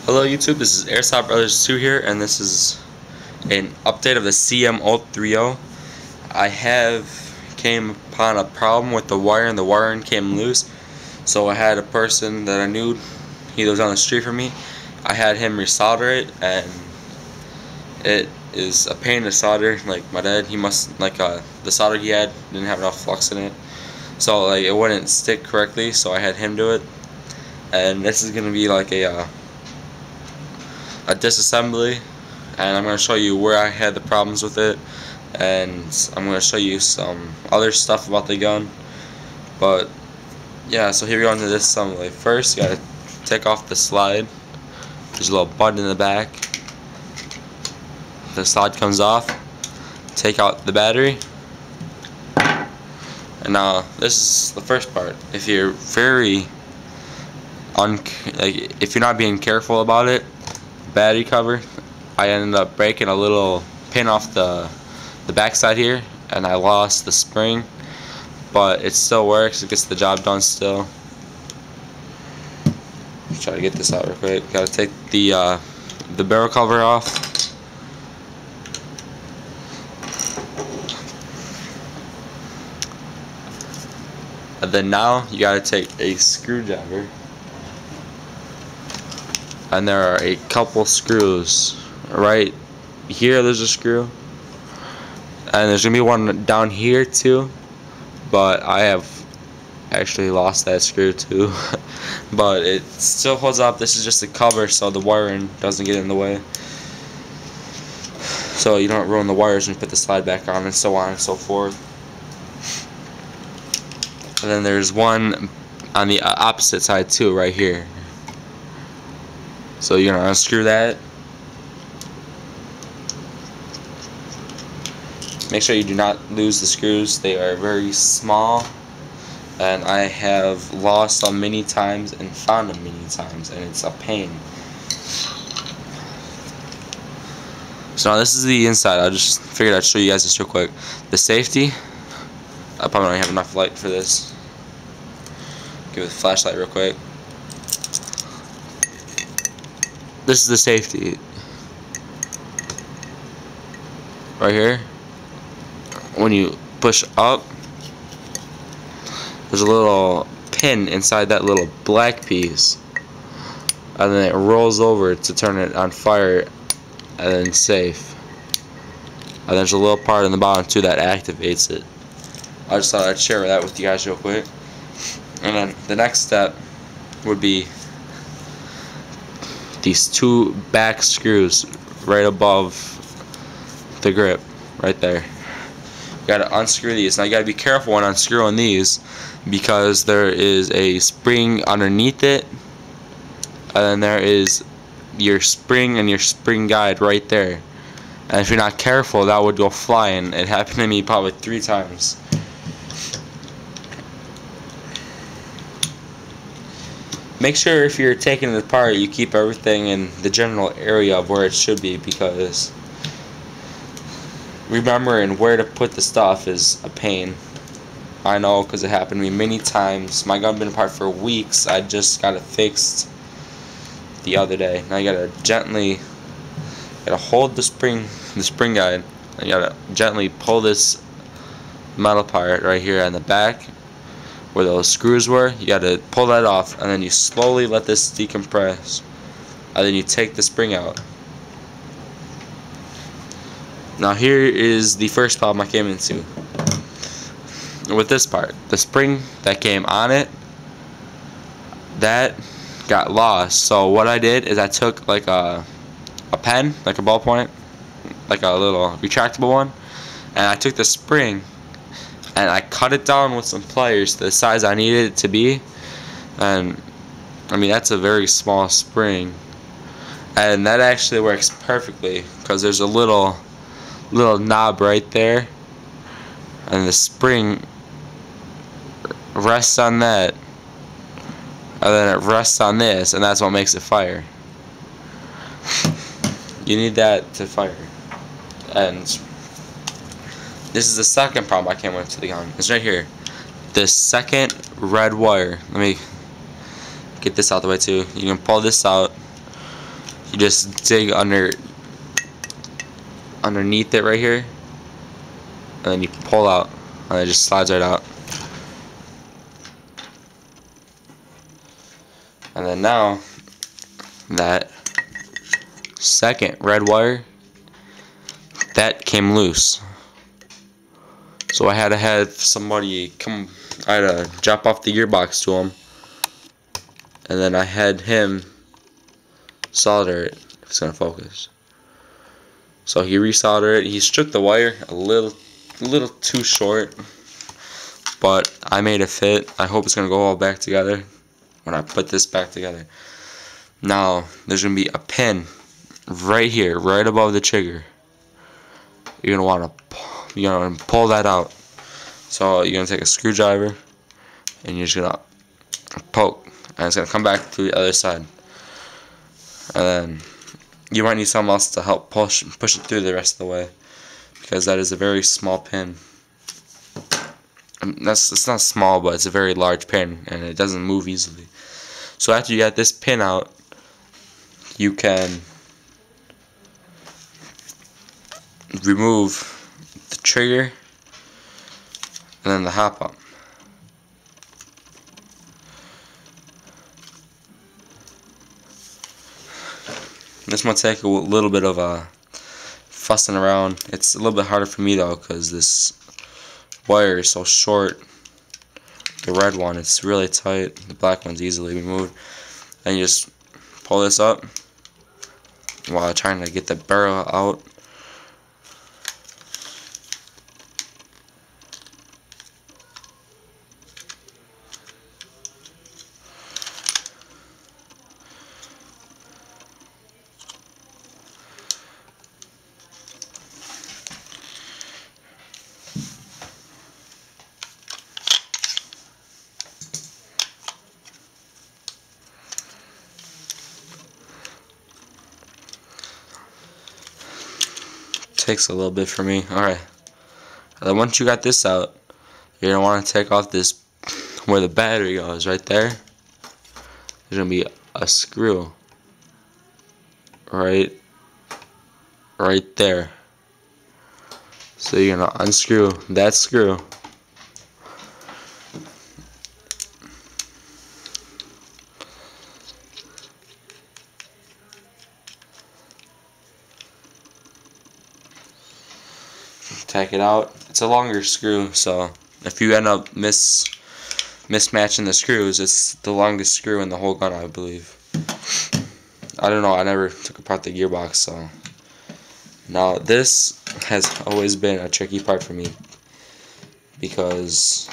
Hello YouTube, this is Airsoft Brothers 2 here, and this is an update of the cm030. I came upon a problem with the wire, and the wiring came loose. So I had a person that I knew, he lives on the street from me. I had him resolder it, and it is a pain to solder. Like my dad, he must, the solder he had didn't have enough flux in it. So it wouldn't stick correctly, so I had him do it. And this is going to be like a disassembly, and I'm going to show you where I had the problems with it, and I'm going to show you some other stuff about the gun. But yeah, so here we go into disassembly. First, you got to take off the slide. There's a little button in the back. The slide comes off. Take out the battery. And now this is the first part. If you're if you're not being careful about it, battery cover, I ended up breaking a little pin off the backside here, and I lost the spring, but it still works. It gets the job done still. Try to get this out real quick. Gotta take the barrel cover off. And then now you gotta take a screwdriver, and there are a couple screws right here. There's a screw, and there's gonna be one down here too, but I have actually lost that screw too. But it still holds up. This is just a cover so the wiring doesn't get in the way, so you don't ruin the wires when you put the slide back on, and so on and so forth. And then there's one on the opposite side too, right here. So you're gonna unscrew that. Make sure you do not lose the screws. They are very small, and I have lost them many times and found them many times, and it's a pain. So now this is the inside. I just figured I'd show you guys this real quick. The safety, I probably don't have enough light for this. Give it a flashlight real quick. This is the safety right here. When you push up, there's a little pin inside that little black piece, and then it rolls over to turn it on fire, and then safe. And there's a little part in the bottom too that activates it. I just thought I'd share that with you guys real quick. And then the next step would be these two back screws right above the grip, right there. You gotta unscrew these. Now you gotta be careful when unscrewing these, because there is a spring underneath it, and then there is your spring and your spring guide right there. And if you're not careful, that would go flying. It happened to me probably 3 times. Make sure if you're taking it apart, you keep everything in the general area of where it should be, because remembering where to put the stuff is a pain. I know, because it happened to me many times. My gun been apart for weeks. I just got it fixed the other day. Now you gotta hold the spring guide, and you gotta gently pull this metal part right here on the back where those screws were. You gotta pull that off, and then you slowly let this decompress, and then you take the spring out. Now here is the first problem I came into with this part. The spring that came on it, that got lost. So what I did is I took like a pen, like a ballpoint, like a little retractable one, and I took the spring and I cut it down with some pliers to the size I needed it to be. And I mean, that's a very small spring, and that actually works perfectly, because there's a little knob right there, and the spring rests on that, and then it rests on this, and that's what makes it fire. You need that to fire. And this is the second problem I came into the gun. It's right here. This second red wire. Let me get this out the way too. You can pull this out, you just dig underneath it right here, and then you pull out, and it just slides right out. And then now that second red wire that came loose, so I had to have somebody come. I had to drop off the gearbox to him, and then I had him solder it. If it's gonna focus. So he resoldered it. He struck the wire a little too short, but I made it fit. I hope it's gonna go all back together when I put this back together. Now there's gonna be a pin right here, right above the trigger. You're gonna pull that out. So you're gonna take a screwdriver and you're just gonna poke, and it's gonna come back to the other side. And then you might need someone else to help push it through the rest of the way, because that is a very small pin. It's not small, but it's a very large pin, and it doesn't move easily. So after you get this pin out, you can remove the trigger and then the hop pump. This might take a little bit of fussing around. It's a little bit harder for me though, because this wire is so short. The red one, it's really tight. The black one's easily removed. And you just pull this up while trying to get the barrel out. Takes a little bit for me. Alright. Then once you got this out, you're going to want to take off this, where the battery goes, right there. There's going to be a screw. Right there. So you're going to unscrew that screw. Take it out. It's a longer screw, so if you end up mismatching the screws, it's the longest screw in the whole gun, I believe. I don't know, I never took apart the gearbox, so. Now this has always been a tricky part for me, because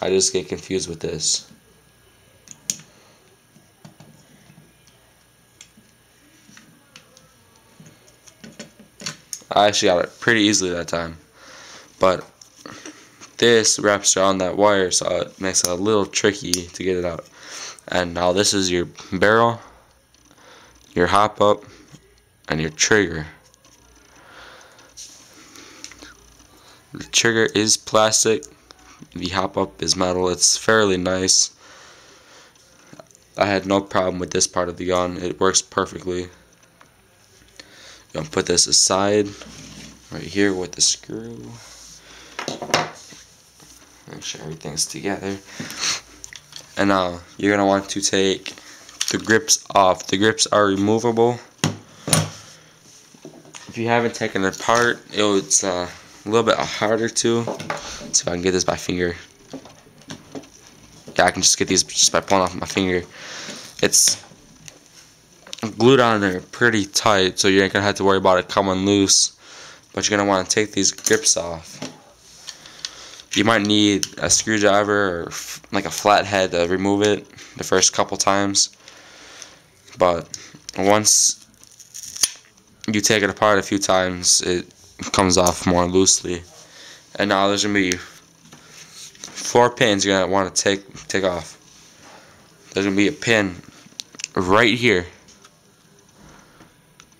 I just get confused with this. I actually got it pretty easily that time, but this wraps around that wire, so it makes it a little tricky to get it out. And now this is your barrel, your hop up, and your trigger. The trigger is plastic, the hop up is metal. It's fairly nice. I had no problem with this part of the gun. It works perfectly. I'm gonna put this aside right here with the screw. Make sure everything's together. And now you're gonna want to take the grips off. The grips are removable. If you haven't taken it apart, it's a little bit harder to. So I can get this by finger. Yeah, I can just get these just by pulling off my finger. It's glued on there pretty tight, so you ain't gonna have to worry about it coming loose. But you're gonna want to take these grips off. You might need a screwdriver or like a flathead to remove it the first couple times. But once you take it apart a few times, it comes off more loosely. And now there's gonna be 4 pins you're gonna want to take off. There's gonna be a pin right here.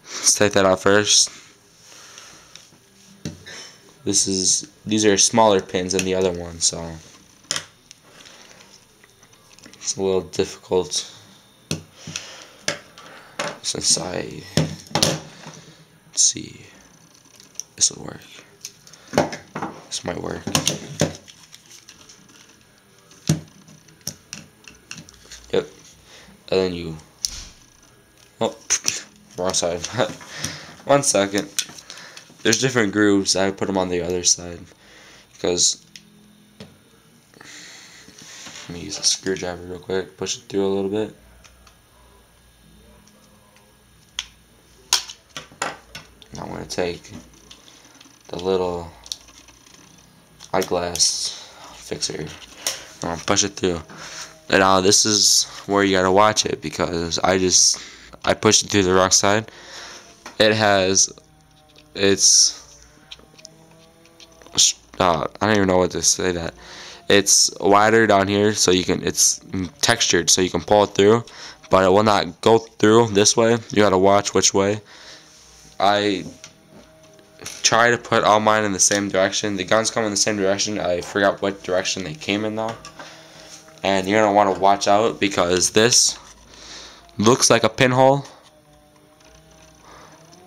Let's take that out first. These are smaller pins than the other one, so it's a little difficult. Since let's see, this will work. This might work. Yep. And then you, oh, wrong side. 1 second. There's different grooves. I put them on the other side because, let me use a screwdriver real quick. Push it through a little bit. Now I'm going to take the little eyeglass fixer. I'm going to push it through. And now this is where you got to watch it because I pushed it through the wrong side. I don't even know what to say that. It's wider down here, so it's textured, so you can pull it through, but it will not go through this way. You gotta watch which way. I try to put all mine in the same direction. The guns come in the same direction. I forgot what direction they came in though. And you're gonna want to watch out because this looks like a pinhole,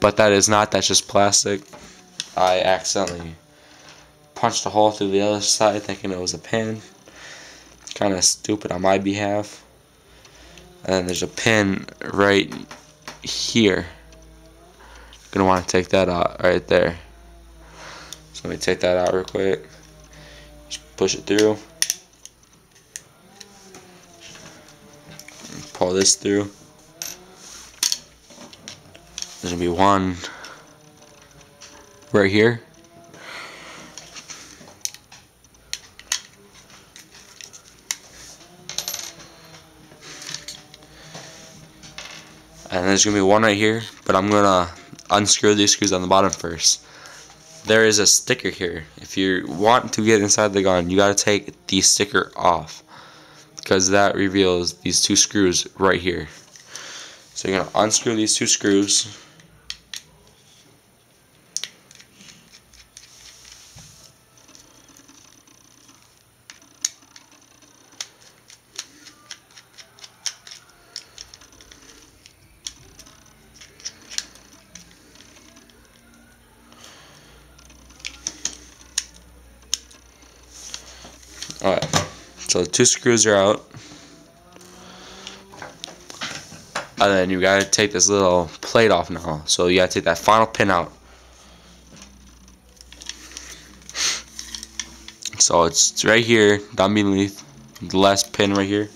but that is not. That's just plastic. I accidentally punched a hole through the other side thinking it was a pin. Kind of stupid on my behalf. And then there's a pin right here. Gonna want to take that out right there. So let me take that out real quick. Just push it through. Pull this through. There's gonna be one right here. And there's going to be one right here, but I'm going to unscrew these screws on the bottom first. There is a sticker here. If you want to get inside the gun, you got to take the sticker off because that reveals these 2 screws right here. So you're going to unscrew these 2 screws. Alright, so the 2 screws are out. And then you gotta take this little plate off now. So you gotta take that final pin out. So it's right here, down beneath the last pin right here.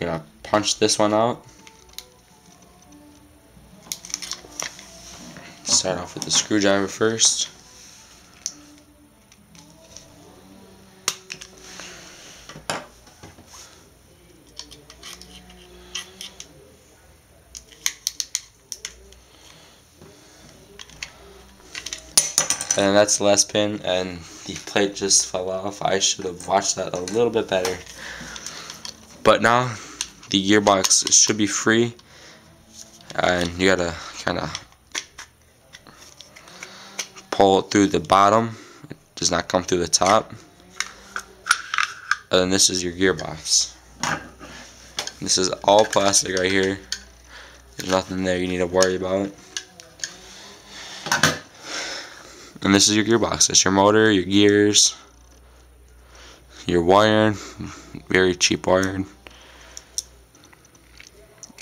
You're gonna punch this one out. Start off with the screwdriver first. And that's the last pin, and the plate just fell off. I should have watched that a little bit better. But now the gearbox should be free, and you gotta kind of pull it through the bottom. It does not come through the top. And then this is your gearbox. This is all plastic right here. There's nothing there you need to worry about. And this is your gearbox. It's your motor, your gears, your wiring, very cheap wiring.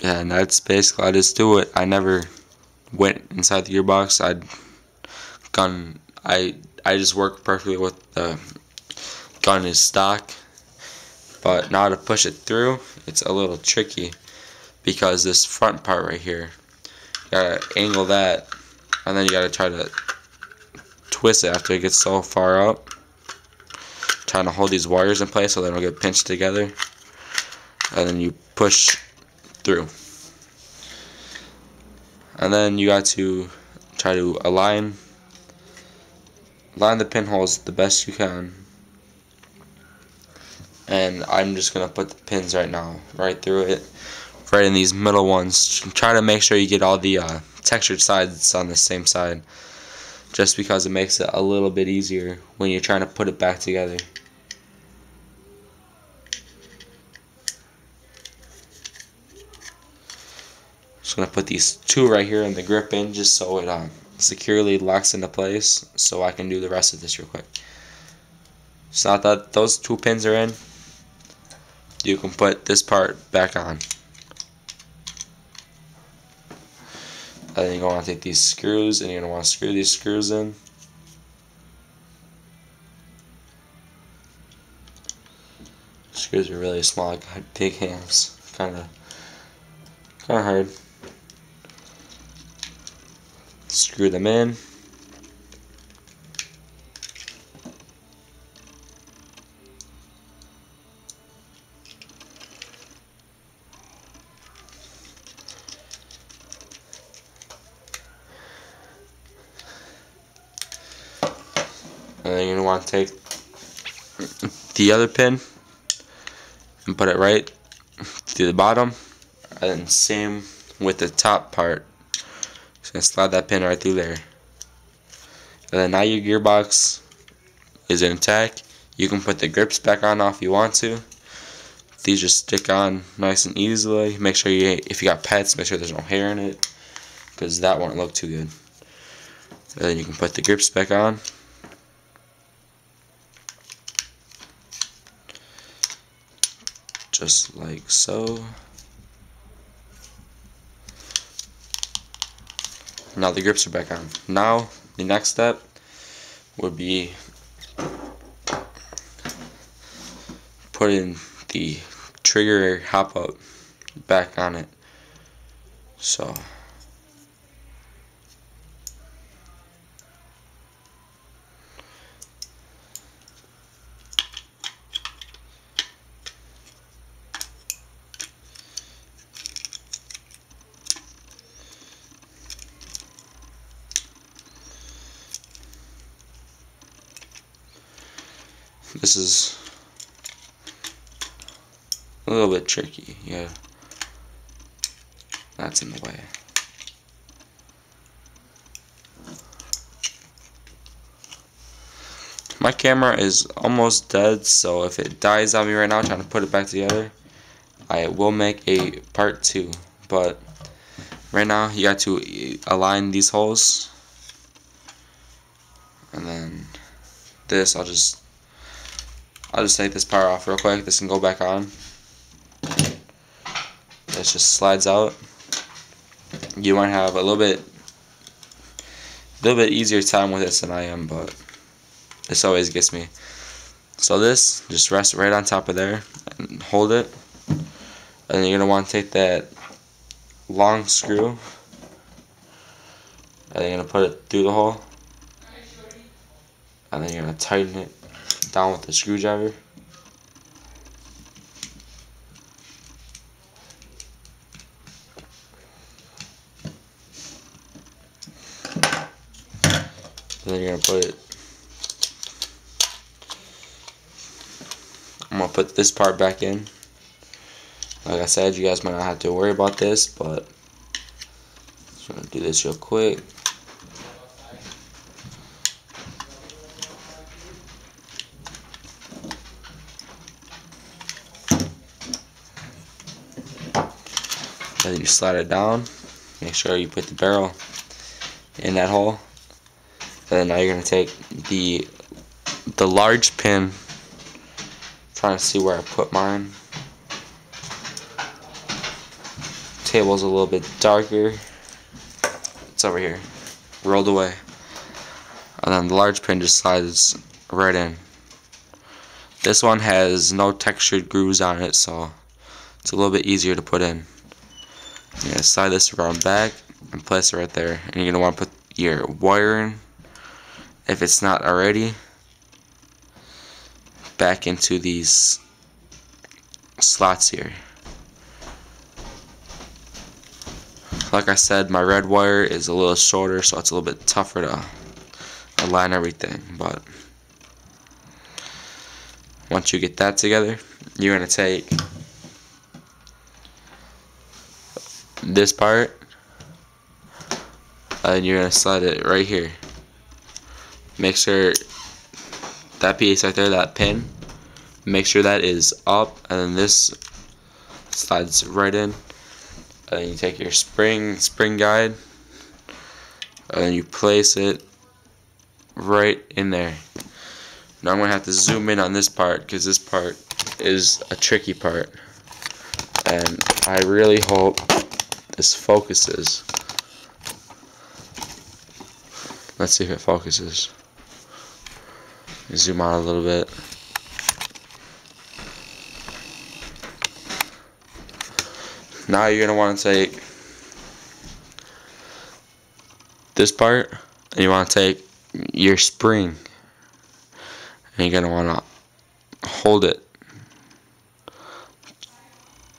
Yeah, and that's basically, I just do it. I never went inside the gearbox. I just work perfectly with the gun is stock. But now to push it through, it's a little tricky because this front part right here, you gotta angle that, and then you gotta try to twist it after it gets so far up, trying to hold these wires in place so they don't get pinched together, and then you push through, and then you got to try to align the pinholes the best you can. And I'm just gonna put the pins right now right through it, right in these middle ones. Try to make sure you get all the textured sides on the same side, just because it makes it a little bit easier when you're trying to put it back together. Just gonna put these two right here in the grip in, just so it securely locks into place, so I can do the rest of this real quick. So now that those two pins are in, you can put this part back on. And then you're going to want to take these screws and you're going to want to screw these screws in. Screws are really small, I got big hands. Kinda hard. Screw them in. And then you're going to want to take the other pin and put it right to the bottom, and then same with the top part. Just going to slide that pin right through there. And then now your gearbox is intact. You can put the grips back on now if you want to. These just stick on nice and easily. Make sure if you got pets, make sure there's no hair in it, because that won't look too good. And then you can put the grips back on. Just like so. Now the grips are back on. Now the next step would be putting the trigger hop up back on it. So this is a little bit tricky, yeah. That's in the way. My camera is almost dead, so if it dies on me right now trying to put it back together, I will make a part 2. But right now you got to align these holes, and then this I'll just take this part off real quick. This can go back on. This just slides out. You might have a little bit easier time with this than I am, but this always gets me. So this just rests right on top of there and hold it. And then you're gonna want to take that long screw and you're gonna put it through the hole, and then you're gonna tighten it down with the screwdriver. And then you're gonna put it. I'm gonna put this part back in. Like I said, you guys might not have to worry about this, but I'm just gonna do this real quick. And then you slide it down. Make sure you put the barrel in that hole. And then now you're gonna take the large pin. Trying to see where I put mine. Table's a little bit darker. It's over here, rolled away. And then the large pin just slides right in. This one has no textured grooves on it, so it's a little bit easier to put in. You're gonna slide this around back and place it right there. And you're gonna want to put your wire in, if it's not already, back into these slots here. Like I said, my red wire is a little shorter, so it's a little bit tougher to align everything. But once you get that together, you're gonna take this part and you're gonna slide it right here. Make sure that piece right there, that pin, make sure that is up, and then this slides right in. and then you take your spring guide, and then you place it right in there. Now I'm going to have to zoom in on this part because this part is a tricky part, and I really hope this focuses. Let's see if it focuses. Zoom out a little bit. Now you're going to want to take this part and you want to take your spring and you're going to want to hold it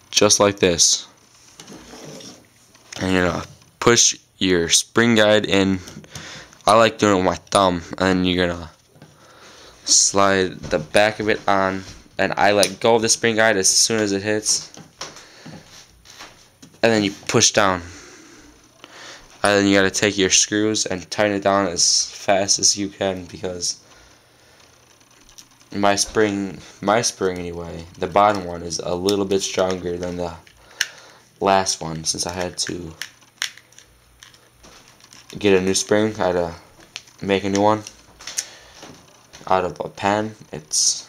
just like this, and you're going to push your spring guide in. I like doing it with my thumb, and then you're going to slide the back of it on, and I let go of the spring guide as soon as it hits, and then you push down, and then you got to take your screws and tighten it down as fast as you can, because my spring anyway, the bottom one is a little bit stronger than the last one. Since I had to get a new spring, I had to make a new one out of a pan. It's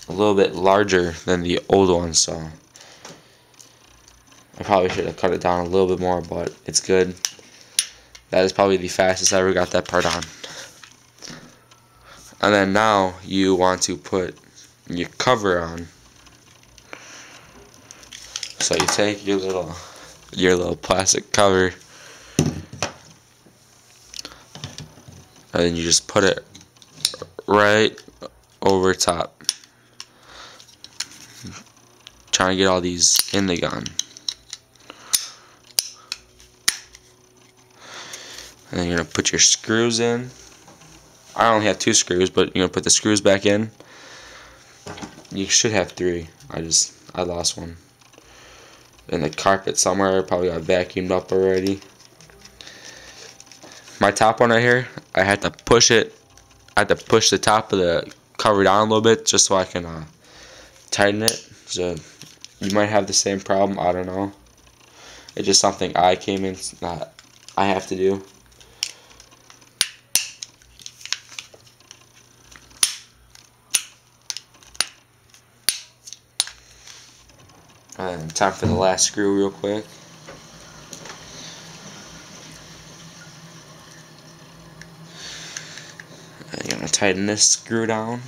a little bit larger than the old one, so I probably should have cut it down a little bit more, but it's good. That is probably the fastest I ever got that part on. And then now you want to put your cover on. So you take your little plastic cover, and then you just put it right over top. Trying to get all these in the gun. And then you're going to put your screws in. I only have 2 screws, but you're going to put the screws back in. You should have 3. I lost one in the carpet somewhere. Probably got vacuumed up already. My top one right here, I had to push it. I had to push the top of the cover down a little bit just so I can tighten it. So you might have the same problem. I don't know. It's just something I have to do. And time for the last screw real quick. And you're going to tighten this screw down.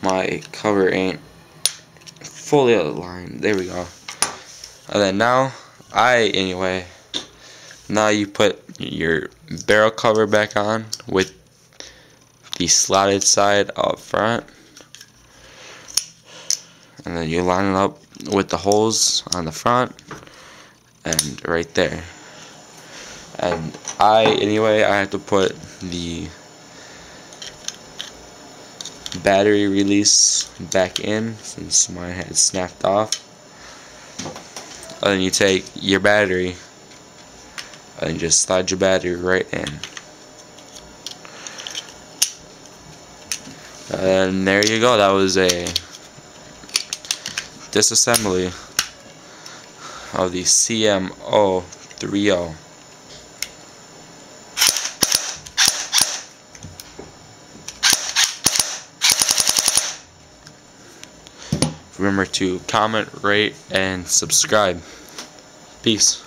My cover ain't fully aligned. There we go. And then now you put your barrel cover back on with the slotted side up front, and then you line it up with the holes on the front and right there. And I have to put the battery release back in since mine had snapped off. And then you take your battery and just slide your battery right in. And there you go. That was a disassembly of the cm030. Remember to comment, rate, and subscribe. Peace.